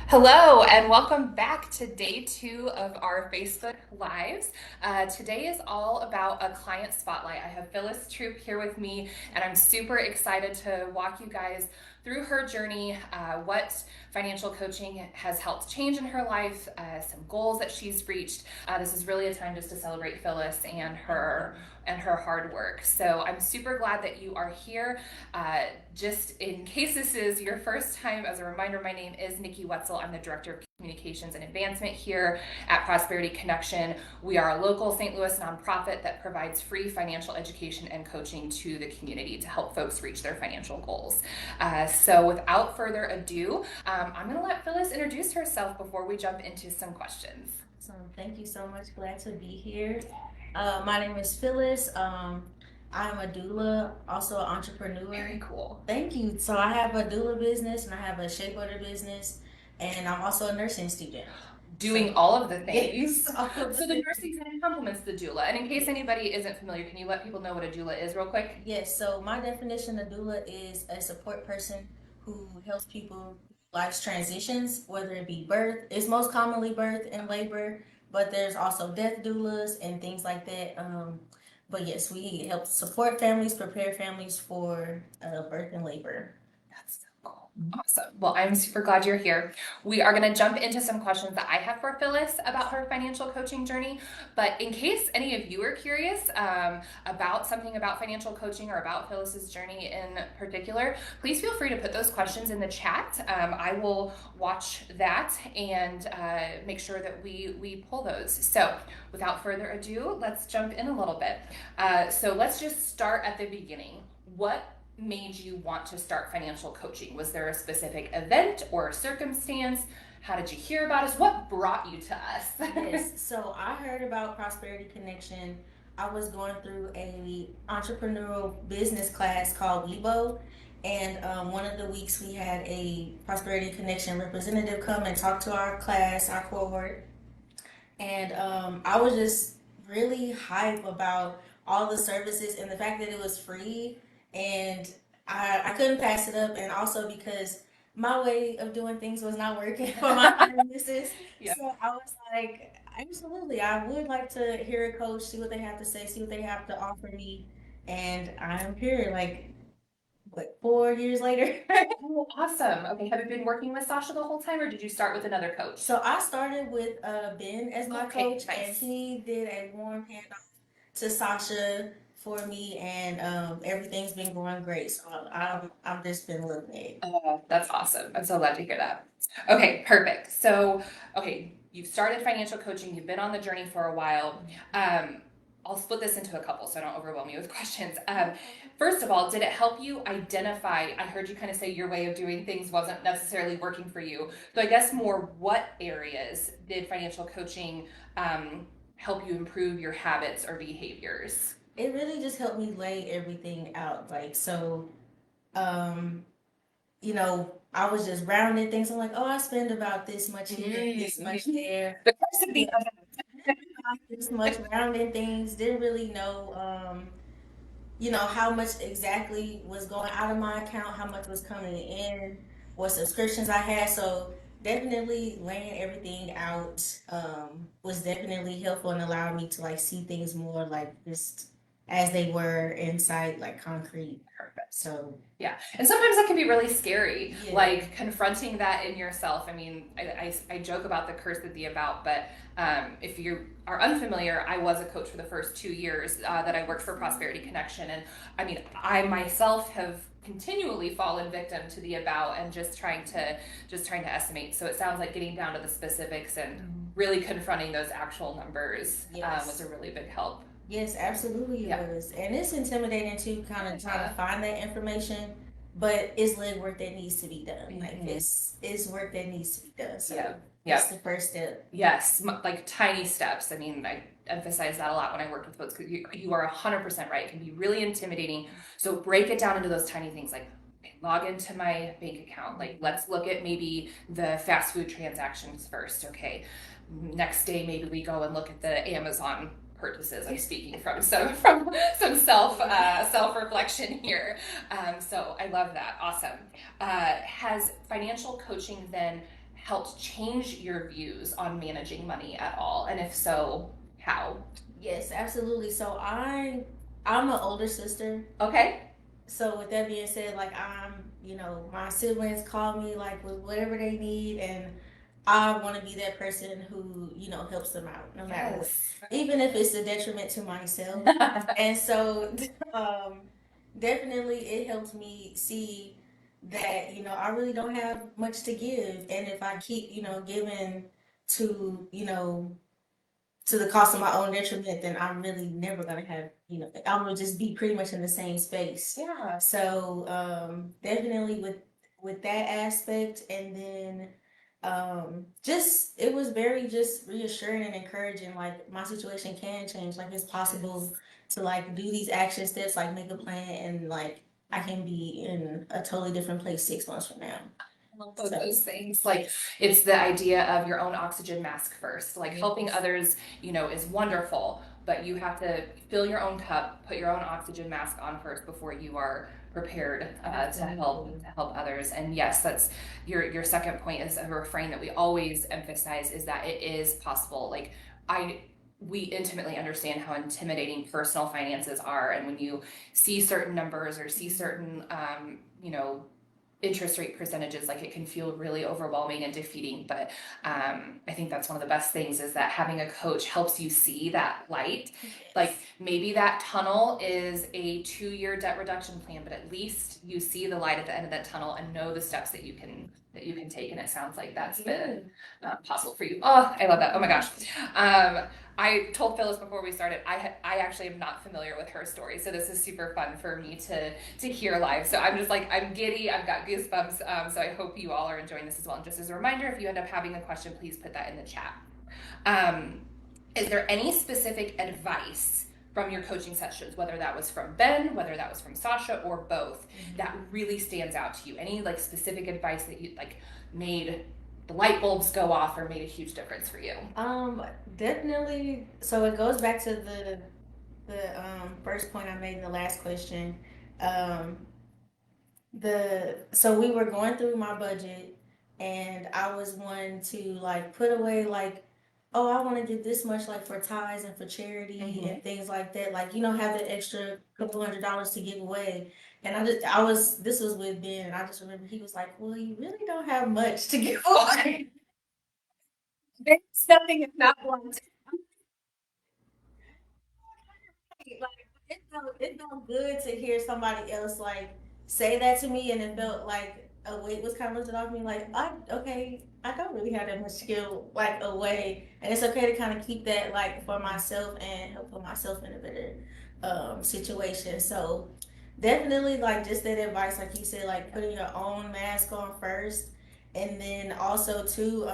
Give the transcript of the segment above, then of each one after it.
Hello, and welcome back to day two of our Facebook Lives. Today is all about a client spotlight. I have Phillis Troupe here with me, and I'm super excited to walk you guys through her journey, what financial coaching has helped change in her life, some goals that she's reached. This is really a time just to celebrate Phillis and her hard work. So I'm super glad that you are here. Just in case this is your first time, as a reminder, my name is Nikki Wetzel. I'm the Director of Communications and Advancement here at Prosperity Connection. We are a local St. Louis nonprofit that provides free financial education and coaching to the community to help folks reach their financial goals. So without further ado, I'm going to let Phillis introduce herself before we jump into some questions. Thank you so much. Glad to be here. My name is Phyllis. I'm a doula, also an entrepreneur. Very cool. Thank you. So I have a doula business and I have a shea butter business, and I'm also a nursing student. Doing all of the things. Yes, all of So the nursing kind of complements the doula. And in case anybody isn't familiar, can you let people know what a doula is real quick? Yes, so my definition of doula is a support person who helps people life's transitions, whether it be birth. It's most commonly birth and labor, but there's also death doulas and things like that. But yes, we help support families, prepare families for birth and labor. That's so cool. Awesome. Well, I'm super glad you're here. We are going to jump into some questions that I have for Phyllis about her financial coaching journey. But in case any of you are curious about something about financial coaching or about Phyllis's journey in particular, please feel free to put those questions in the chat. I will watch that and make sure that we pull those. So without further ado, let's jump in a little bit. So let's just start at the beginning. What made you want to start financial coaching? Was there a specific event or circumstance? How did you hear about us? What brought you to us? Yes, so I heard about Prosperity Connection. I was going through a entrepreneurial business class called WeBo, and one of the weeks we had a Prosperity Connection representative come and talk to our class, our cohort, and I was just really hype about all the services and the fact that it was free, and I couldn't pass it up, and also because my way of doing things was not working for my finances. Yeah. So I was like, absolutely, I would like to hear a coach, see what they have to say, see what they have to offer me, and I'm here, like, what, 4 years later? Oh, awesome. Okay. Have you been working with Sasha the whole time, or did you start with another coach? So I started with Ben as my Okay, coach, and nice. he did a warm handoff to Sasha for me, and everything's been going great. So I'm just been loving it. That's awesome. I'm so glad to hear that. Okay, perfect. So, okay, you've started financial coaching, you've been on the journey for a while. I'll split this into a couple so I don't overwhelm you with questions. First of all, did it help you identify? I heard you kind of say your way of doing things wasn't necessarily working for you. So, I guess more what areas did financial coaching help you improve your habits or behaviors? It really just helped me lay everything out. Like, so, um, I was just rounding things. I'm like, oh, I spend about this much here, this much there. The person Yeah, behind this much rounding things. Didn't really know, how much exactly was going out of my account, how much was coming in, what subscriptions I had. So definitely laying everything out was definitely helpful and allowed me to like see things more like just as they were inside, like concrete. Perfect. So Yeah. And sometimes that can be really scary, yeah. like confronting that in yourself. I mean, I joke about the curse with the about, but if you are unfamiliar, I was a coach for the first 2 years that I worked for Prosperity Connection. And I mean, I myself have continually fallen victim to the about and just trying to estimate. So it sounds like getting down to the specifics and really confronting those actual numbers Yes. was a really big help. Yes, absolutely it Yeah. was. And it's intimidating to kind of try to find that information, but it's legwork that needs to be done. Like it's work that needs to be done. So Yeah. that's the first step. Yes, like tiny steps. I mean, I emphasize that a lot when I work with folks because you are 100% right. It can be really intimidating. So break it down into those tiny things like okay, log into my bank account. Like let's look at maybe the fast food transactions first. Okay, next day maybe we go and look at the Amazon purchases. I'm speaking from some self reflection here. So I love that. Awesome. Has financial coaching then helped change your views on managing money at all? And if so, how? Yes, absolutely. So I'm an older sister. Okay. So with that being said, like my siblings call me like with whatever they need, and I want to be that person who helps them out no matter what, Yes. even if it's a detriment to myself. And so, um, definitely it helps me see that I really don't have much to give, and if I keep giving to to the cost of my own detriment, then I'm really never gonna have, I'm gonna just be pretty much in the same space. Yeah. So definitely with that aspect, and then just it was very just reassuring and encouraging. Like my situation can change. Like it's possible to like do these action steps, like make a plan, and like I can be in a totally different place 6 months from now. Both those things. Like it's the idea of your own oxygen mask first. Like helping Yes. others, is wonderful, but you have to fill your own cup, put your own oxygen mask on first before you are prepared to help others. And yes, that's your second point is a refrain that we always emphasize is that it is possible. Like we intimately understand how intimidating personal finances are, and when you see certain numbers or see certain interest rate percentages, like it can feel really overwhelming and defeating. But I think that's one of the best things is that having a coach helps you see that light. Yes. Like maybe that tunnel is a 2-year debt reduction plan, but at least you see the light at the end of that tunnel and know the steps that you can take. And it sounds like that's been possible for you. Oh, I love that. Oh my gosh. I told Phyllis before we started, I actually am not familiar with her story, so this is super fun for me to hear live. So I'm just like, I'm giddy, I've got goosebumps, so I hope you all are enjoying this as well. And just as a reminder, if you end up having a question, please put that in the chat. Is there any specific advice from your coaching sessions, whether that was from Ben, whether that was from Sasha, or both, that really stands out to you? Any like specific advice that you like made the light bulbs go off or made a huge difference for you? Definitely. So it goes back to the first point I made in the last question. Um, so we were going through my budget, and I was one to like put away like, oh, I want to get this much like for ties and for charity and things like that. Like have the extra couple $100 to give away. And I was this was with Ben, and I just remember he was like, well, you really don't have much to give away. There's nothing if not blunt. Like it felt good to hear somebody else like say that to me, and it felt like a weight was kind of lifted off me. Like I don't really have that much skill like away, and it's okay to kind of keep that like for myself and help put myself in a better situation. So definitely like just that advice, like you said, like putting your own mask on first, and then also too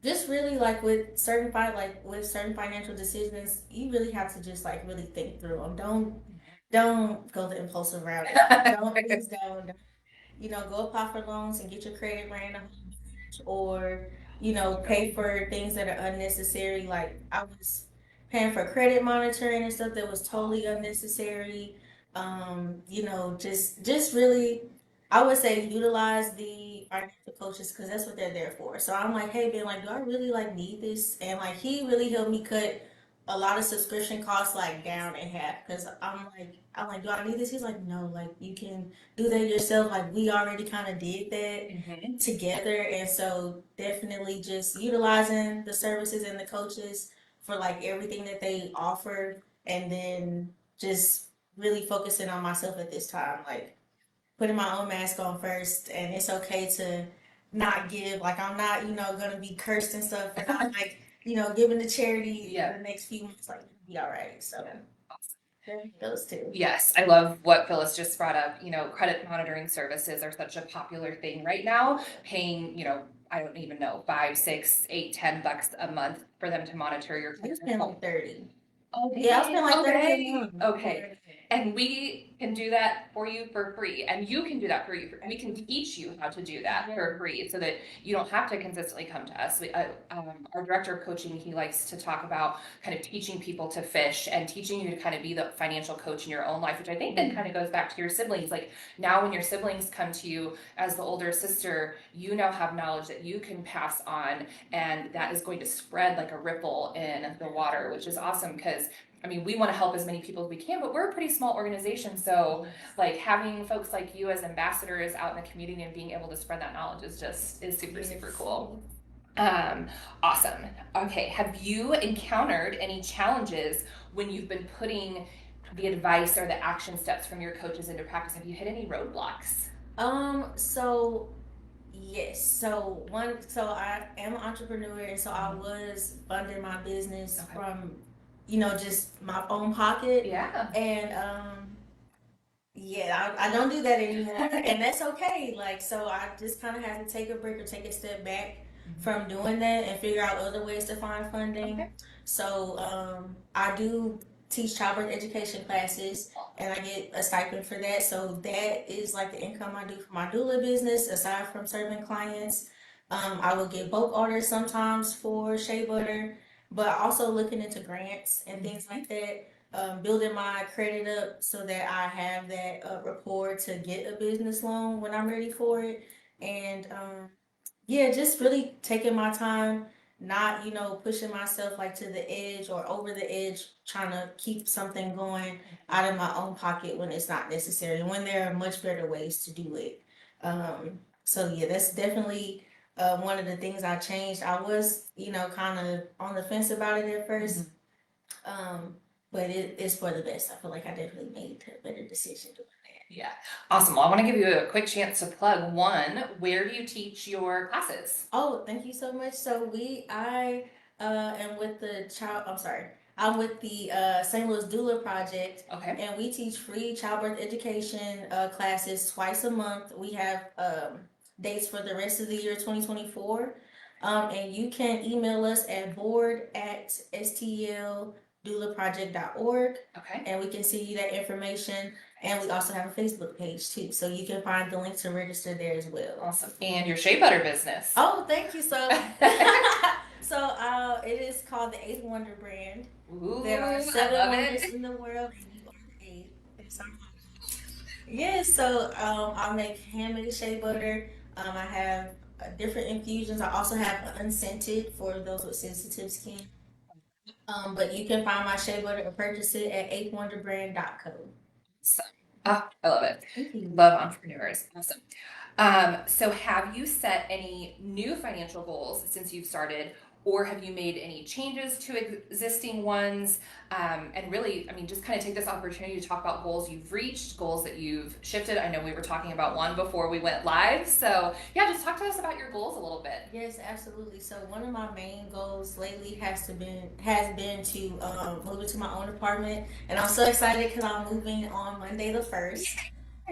just really like with certain financial decisions, you really have to just like really think through them. Don't go the impulsive route. Don't please don't. Go apply for loans and get your credit ran up, or pay for things that are unnecessary. Like I was paying for credit monitoring and stuff that was totally unnecessary. Just really, I would say utilize the financial coaches because that's what they're there for. So I'm like, hey Ben, like, do I really like need this? And like he really helped me cut a lot of subscription costs like down in half because I'm like, do I need this? He's like, no, like you can do that yourself. Like we already kind of did that together, and so definitely just utilizing the services and the coaches for like everything that they offer, and then just really focusing on myself at this time, like putting my own mask on first. And it's okay to not give. Like I'm not gonna be cursed and stuff for not like giving to charity the next few months. Like be all right. So those two. Yes, I love what Phyllis just brought up. Credit monitoring services are such a popular thing right now. Paying, I don't even know, 5, 6, 8, $10 a month for them to monitor your I was paying like 30. Oh, Yeah, I was paying like 30 a okay. month. Okay. And we can do that for you for free. And you can do that for you. We can teach you how to do that for free so that you don't have to consistently come to us. Our director of coaching, he likes to talk about kind of teaching people to fish and teaching you to kind of be the financial coach in your own life, which I think then kind of goes back to your siblings. Like now when your siblings come to you as the older sister, you now have knowledge that you can pass on, and that is going to spread like a ripple in the water, which is awesome because I mean, we want to help as many people as we can, but we're a pretty small organization. So, like having folks like you as ambassadors out in the community and being able to spread that knowledge is super cool. Awesome. Okay, have you encountered any challenges when you've been putting the advice or the action steps from your coaches into practice? Have you hit any roadblocks? So yes. So I am an entrepreneur, and so I was funding my business from, just my own pocket. Yeah. And yeah, I don't do that anymore, and that's okay. Like, so I just kind of had to take a break or take a step back from doing that and figure out other ways to find funding. Okay. So I do teach childbirth education classes, and I get a stipend for that. So that is like the income I do for my doula business, aside from serving clients. I will get bulk orders sometimes for shea butter, but also looking into grants and things like that. Building my credit up so that I have that rapport to get a business loan when I'm ready for it. And yeah, just really taking my time, not, pushing myself like to the edge or over the edge, trying to keep something going out of my own pocket when it's not necessary, when there are much better ways to do it. So yeah, that's definitely one of the things I changed. I was, kind of on the fence about it at first. But it's for the best. I feel like I definitely made a better decision doing that. Yeah. Awesome. Well, I want to give you a quick chance to plug one. Where do you teach your classes? Oh, thank you so much. So I am with the child. I'm sorry. I'm with the St. Louis Doula Project, Okay. and we teach free childbirth education classes twice a month. We have dates for the rest of the year 2024, and you can email us at board@stldoulaproject.org, Okay. and we can send you that information. And we also have a Facebook page too, so you can find the link to register there as well. Awesome. And your shea butter business. Oh, thank you. So, it is called the Eighth Wonder brand. Ooh, There are I 7 love wonders it. in the world, and you are the eighth. Yes, so I make handmade shea butter. I have different infusions. I also have unscented for those with sensitive skin. But you can find my shea butter or purchase it at eighthwonderbrand.co. So, I love it. Thank you. Love entrepreneurs. Awesome. So have you set any new financial goals since you've started, or have you made any changes to existing ones? And really, I mean, just kind of take this opportunity to talk about goals you've reached, goals that you've shifted. I know we were talking about one before we went live. So yeah, just talk to us about your goals a little bit. Yes, absolutely. So one of my main goals lately has been to move into my own apartment, and I'm so excited because I'm moving on Monday the 1st.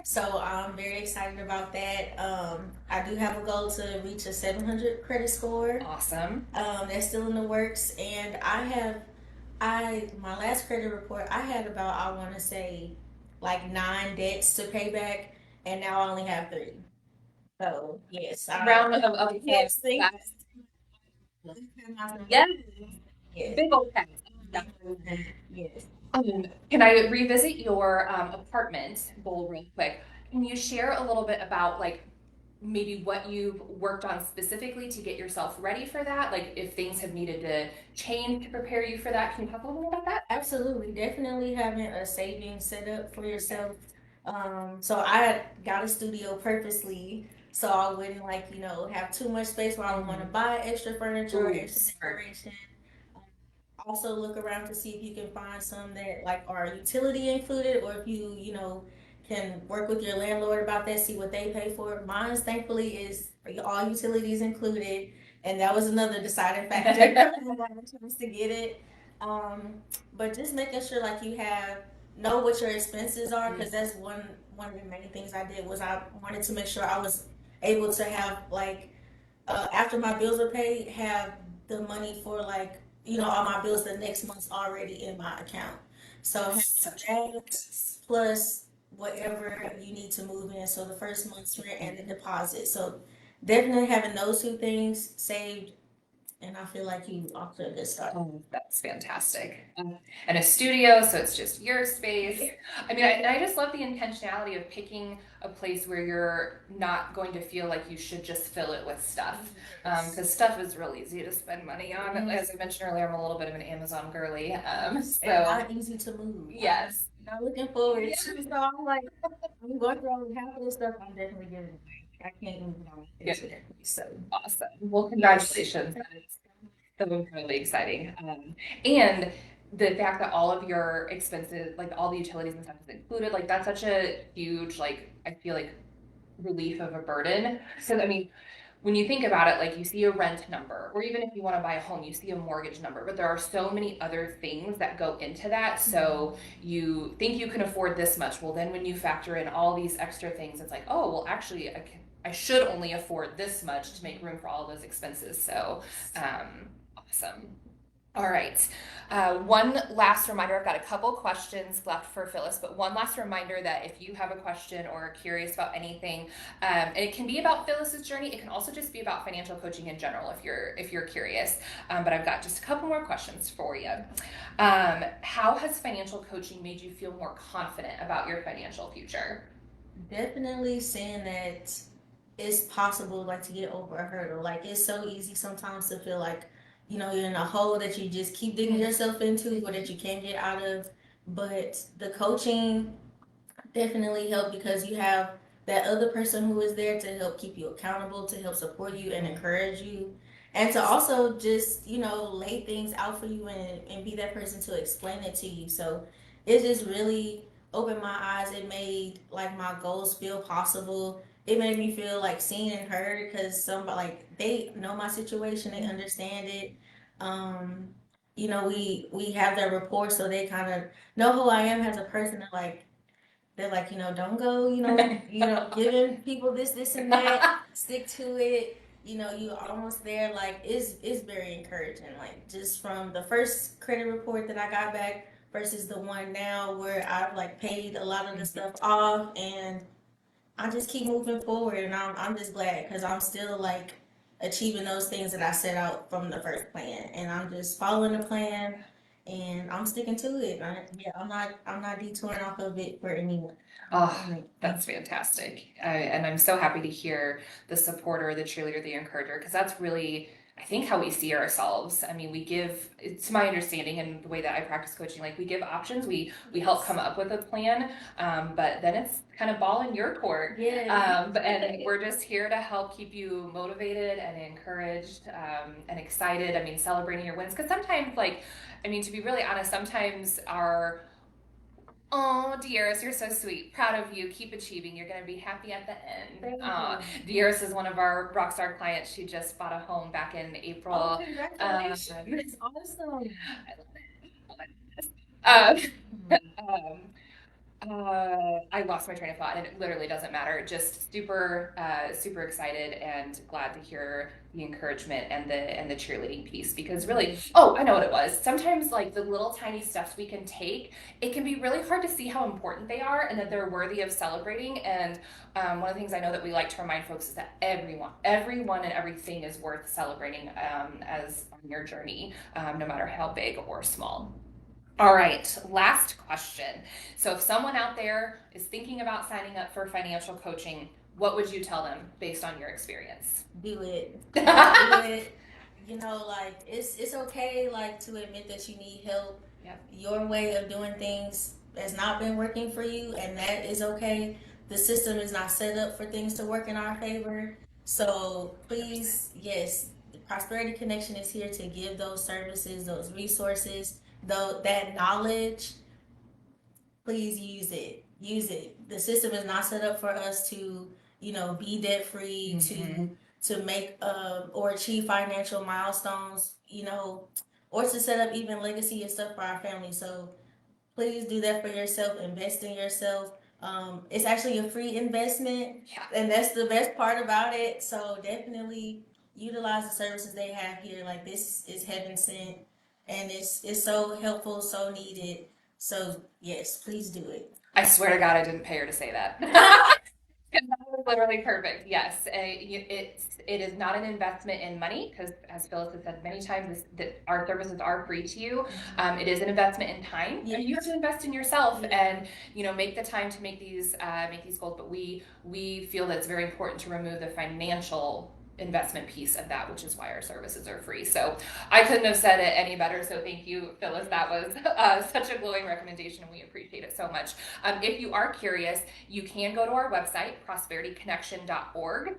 So I'm very excited about that. I do have a goal to reach a 700 credit score. Awesome. That's still in the works, and my last credit report, I had about, I want to say, like 9 debts to pay back, and now I only have 3. So yes, Round of applause. yes, thank Yes. yes, Big old cat. yes. Can I revisit your apartment goal real quick? Can you share a little bit about like maybe what you've worked on specifically to get yourself ready for that? Like if things have needed to change to prepare you for that, can you talk a little bit about that? Absolutely, definitely having a savings set up for yourself. So I got a studio purposely so I wouldn't have too much space where I don't want to buy extra furniture or Ooh, extra smart. decoration. Also look around to see if you can find some that like are utility included, or if you can work with your landlord about that, see what they pay for. Mine's thankfully is all utilities included, and that was another deciding factor when I chose to get it. um but just making sure like you know what your expenses are, because that's one of the main things I did was I wanted to make sure I was able to have like after my bills were paid, have the money for like all my bills the next month's already in my account. So have Such a that practice. plus whatever you need to move in. So the first month's rent and the deposit. So definitely having those two things saved, and I feel like you off to a good start. Oh, that's fantastic. And a studio, so it's just your space. I mean, and I just love the intentionality of picking a place where you're not going to feel like you should just fill it with stuff. Because stuff is real easy to spend money on. As I mentioned earlier, I'm a little bit of an Amazon girly. And So not easy to move. yes. I'm looking forward to. So I'm like, I'm going through all half of this stuff. I'm definitely giving it away. I can't move on into it. So Awesome. Well, congratulations. That is so really exciting. And the fact that all of your expenses, like all the utilities and stuff is included, like that's such a huge, like, I feel like relief of a burden. Because I mean, when you think about it, like you see a rent number, or even if you want to buy a home, you see a mortgage number, but there are so many other things that go into that. So you think you can afford this much. Well, then when you factor in all these extra things, it's like, oh, well, actually, I should only afford this much to make room for all those expenses. So, awesome. All right. One last reminder. I've got a couple questions left for Phyllis, but one last reminder that if you have a question or are curious about anything, and it can be about Phyllis's journey, it can also just be about financial coaching in general if you're curious. But I've got just a couple more questions for you. How has financial coaching made you feel more confident about your financial future? definitely saying that it's possible like to get over a hurdle. Like it's so easy sometimes to feel like, you're in a hole that you just keep digging yourself into or that you can't get out of. But the coaching definitely help because you have that other person who is there to help keep you accountable, to help support you and encourage you, and to also just lay things out for you and be that person to explain it to you. So it just really opened my eyes. It made like my goals feel possible. It made me feel like seen and heard because somebody like they know my situation, they understand it. um we have that rapport, so they kind of know who I am as a person. They're like, don't go, giving people this and that. Stick to it. You almost there. Like, it's very encouraging. Like, just from the first credit report that I got back versus the one now where I've like paid a lot of the stuff off, and I just keep moving forward, and I'm just glad because I'm still like achieving those things that I set out from the first plan, and I'm just following the plan, and I'm sticking to it. Yeah, I'm not detouring off of it for anyone. Oh, that's fantastic. And I'm so happy to hear the supporter, the cheerleader, the encourager, because that's really, I think, how we see ourselves. I mean, we give, it's my understanding and the way that I practice coaching, like we give options, we help come up with a plan, but then it's kind of ball in your court. Yeah. And we're just here to help keep you motivated and encouraged, and excited. I mean, celebrating your wins. Because sometimes, like, I mean, to be really honest, sometimes our Oh, Dieris, you're so sweet. Proud of you. Keep achieving. You're going to be happy at the end. Dieris is one of our rockstar clients. She just bought a home back in April. Oh, congratulations. That's awesome. I love it. I lost my train of thought, and it literally doesn't matter. Just super, super excited and glad to hear the encouragement and the cheerleading piece. Because really, oh, I know what it was. Sometimes, like the little tiny steps we can take, it can be really hard to see how important they are and that they're worthy of celebrating. And one of the things I know that we like to remind folks is that everyone, and everything is worth celebrating, as on your journey, no matter how big or small. All right, last question. So, if someone out there is thinking about signing up for financial coaching, what would you tell them based on your experience? Do it. Do it. Like it's okay like to admit that you need help. Yep. Your way of doing things has not been working for you, and that is okay. The system is not set up for things to work in our favor. So please, yes, the Prosperity Connection is here to give those services, those resources, though that knowledge. Please use it. Use it. The system is not set up for us to, be debt free, to make or achieve financial milestones, or to set up even legacy and stuff for our family. So please do that for yourself. Invest in yourself. It's actually a free investment, Yeah. and that's the best part about it. So definitely utilize the services they have here. Like this is heaven sent, and it's so helpful, so needed. So yes, please do it. I swear to God, I didn't pay her to say that. That was literally perfect. Yes, it is not an investment in money because, as Phyllis has said many times, that our services are free to you. It is an investment in time, and you have to invest in yourself, and make the time to make these goals. But we feel that it's very important to remove the financial investment piece of that, which is why our services are free. So I couldn't have said it any better. So thank you, Phyllis. That was such a glowing recommendation, and we appreciate it so much. If you are curious, you can go to our website, prosperityconnection.org.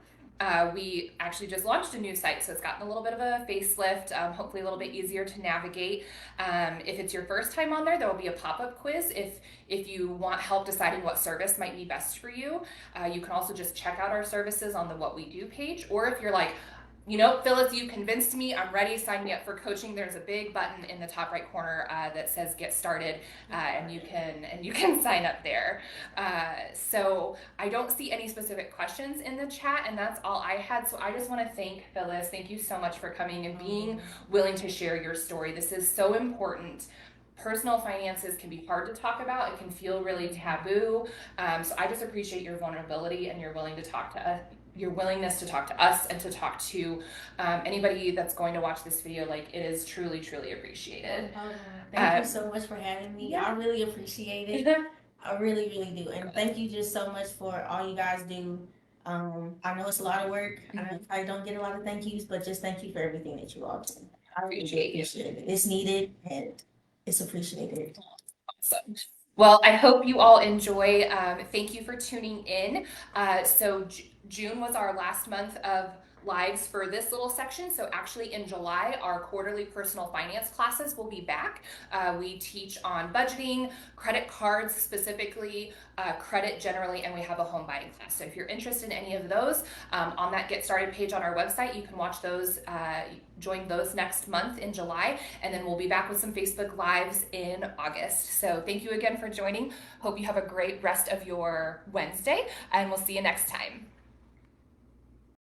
We actually just launched a new site, so it's gotten a little bit of a facelift, hopefully a little bit easier to navigate. If it's your first time on there will be a pop-up quiz if you want help deciding what service might be best for you. You can also just check out our services on the What We Do page, or if you're like, Phyllis, you convinced me, I'm ready, sign me up for coaching, there's a big button in the top right corner that says get started, and you can sign up there. So I don't see any specific questions in the chat, and that's all I had. So I just want to thank Phyllis. Thank you so much for coming and being willing to share your story. This is so important. Personal finances can be hard to talk about. It can feel really taboo. So I just appreciate your vulnerability and your willingness to talk to us and to talk to anybody that's going to watch this video. Like, it is truly, truly appreciated. Thank you so much for having me. I really appreciate it. I really, really do. And thank you just so much for all you guys do. I know it's a lot of work. I don't get a lot of thank yous, but just thank you for everything that you all do. I really appreciate it. It's needed and it's appreciated. Awesome. Well, I hope you all enjoy. Thank you for tuning in. So June was our last month of lives for this little section. So actually in July, our quarterly personal finance classes will be back. We teach on budgeting, credit cards specifically, credit generally, and we have a home buying class. So if you're interested in any of those, on that Get Started page on our website, you can watch those, join those next month in July, and then we'll be back with some Facebook Lives in August. So thank you again for joining. Hope you have a great rest of your Wednesday, and we'll see you next time.